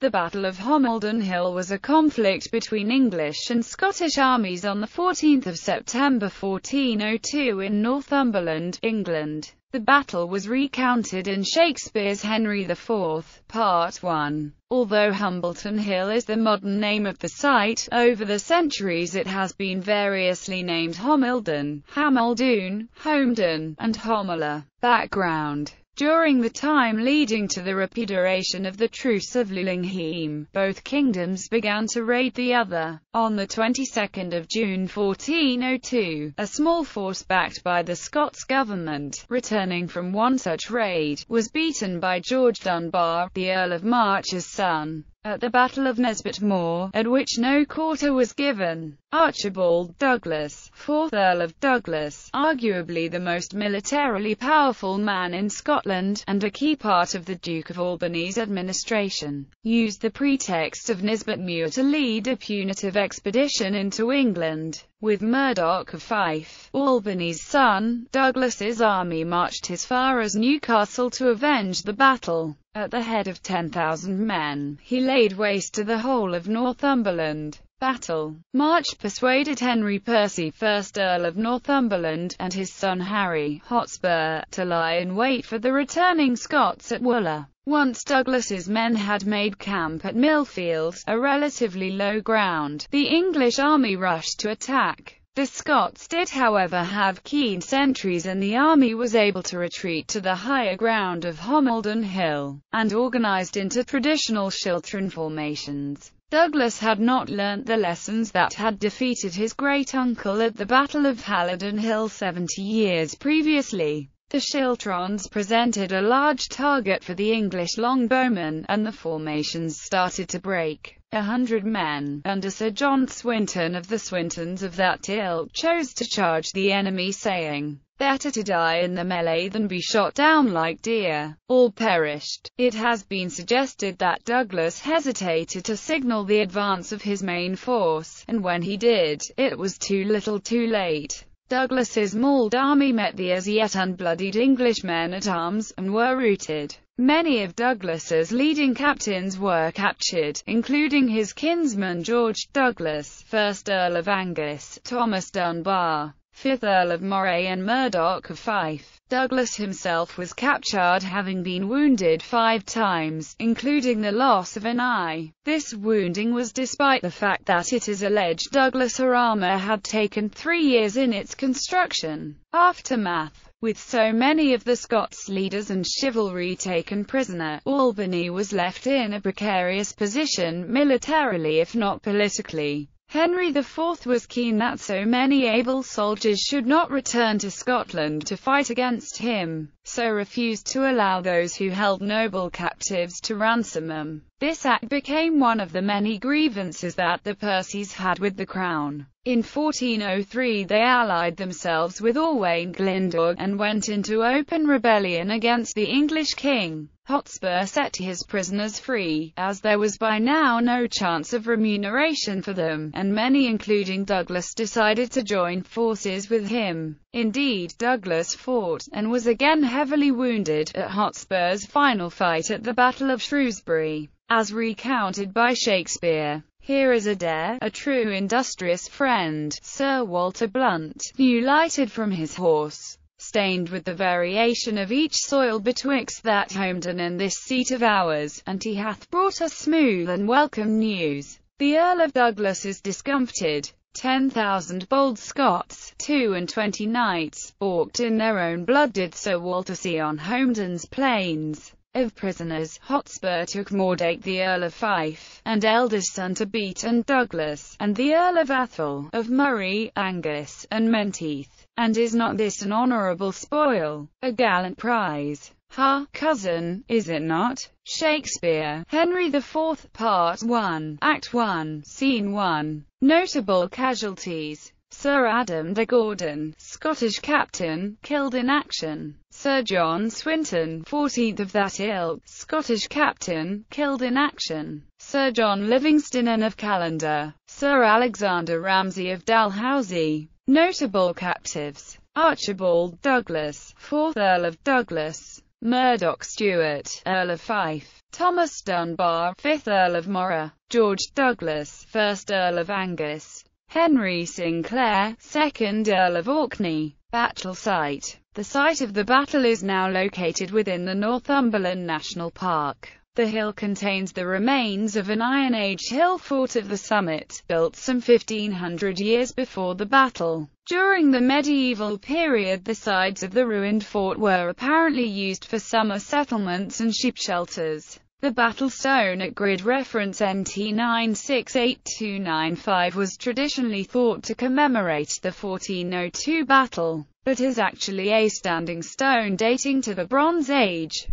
The Battle of Homildon Hill was a conflict between English and Scottish armies on 14 September 1402 in Northumberland, England. The battle was recounted in Shakespeare's Henry IV, Part 1. Although Homildon Hill is the modern name of the site, over the centuries it has been variously named Homildon, Hameldune, Homedon, and Homela. Background: during the time leading to the repudiation of the Truce of Lullingham, both kingdoms began to raid the other. On the 22nd of June 1402, a small force backed by the Scots government, returning from one such raid, was beaten by George Dunbar, the Earl of March's son, at the Battle of Nesbit Moor, at which no quarter was given. Archibald Douglas, 4th Earl of Douglas, arguably the most militarily powerful man in Scotland, and a key part of the Duke of Albany's administration, used the pretext of Nesbit Moor to lead a punitive expedition into England. With Mattock of Fife, Albany's son, Douglas's army marched as far as Newcastle to avenge the battle. At the head of 10,000 men, he laid waste to the whole of Northumberland. Battle. March persuaded Henry Percy, 1st Earl of Northumberland, and his son Harry, Hotspur, to lie in wait for the returning Scots at Wooler. Once Douglas's men had made camp at Millfield, a relatively low ground, the English army rushed to attack. The Scots did however have keen sentries, and the army was able to retreat to the higher ground of Homildon Hill, and organised into traditional Chiltern formations. Douglas had not learnt the lessons that had defeated his great-uncle at the Battle of Homildon Hill 70 years previously. The Chilterns presented a large target for the English longbowmen, and the formations started to break. 100 men, under Sir John Swinton of the Swintons of that ilk, chose to charge the enemy, saying, "Better to die in the melee than be shot down like deer." All perished. It has been suggested that Douglas hesitated to signal the advance of his main force, and when he did, it was too little too late. Douglas's mauled army met the as yet unbloodied English men-at-arms, and were routed. Many of Douglas's leading captains were captured, including his kinsman George Douglas, 1st Earl of Angus, Thomas Dunbar, 5th Earl of Moray, and Mattock of Fife. Douglas himself was captured, having been wounded 5 times, including the loss of an eye. This wounding was despite the fact that it is alleged Douglas' armour had taken 3 years in its construction. Aftermath. With so many of the Scots leaders and chivalry taken prisoner, Albany was left in a precarious position militarily if not politically. Henry IV was keen that so many able soldiers should not return to Scotland to fight against him, so refused to allow those who held noble captives to ransom them. This act became one of the many grievances that the Percys had with the crown. In 1403 they allied themselves with Owain Glyndwr, and went into open rebellion against the English king. Hotspur set his prisoners free, as there was by now no chance of remuneration for them, and many including Douglas decided to join forces with him. Indeed, Douglas fought, and was again heavily wounded, at Hotspur's final fight at the Battle of Shrewsbury. As recounted by Shakespeare, here is a dare, a true industrious friend, Sir Walter Blunt, new lighted from his horse, stained with the variation of each soil betwixt that Homildon and this seat of ours, and he hath brought us smooth and welcome news. The Earl of Douglas is discomfited. 10,000 bold Scots, 22 knights, balked in their own blood did Sir Walter see on Homildon's plains. Of prisoners, Hotspur took Mordache the Earl of Fife, and eldest son to beat, and Douglas, and the Earl of Athol, of Murray, Angus, and Menteith. And is not this an honourable spoil? A gallant prize? Ha, cousin, is it not? Shakespeare, Henry IV, Part 1, Act 1, Scene 1. Notable casualties: Sir Adam de Gordon, Scottish captain, killed in action. Sir John Swinton, 14th of that ilk, Scottish captain, killed in action. Sir John Livingston of Callander. Sir Alexander Ramsay of Dalhousie. Notable captives: Archibald Douglas, 4th Earl of Douglas. Murdoch Stewart, Earl of Fife. Thomas Dunbar, 5th Earl of Moray; George Douglas, 1st Earl of Angus; Henry Sinclair, 2nd Earl of Orkney. Battle site. The site of the battle is now located within the Northumberland National Park. The hill contains the remains of an Iron Age hill fort of the summit, built some 1500 years before the battle. During the medieval period, the sides of the ruined fort were apparently used for summer settlements and sheep shelters. The battle stone at grid reference NT 968295 was traditionally thought to commemorate the 1402 battle, but is actually a standing stone dating to the Bronze Age.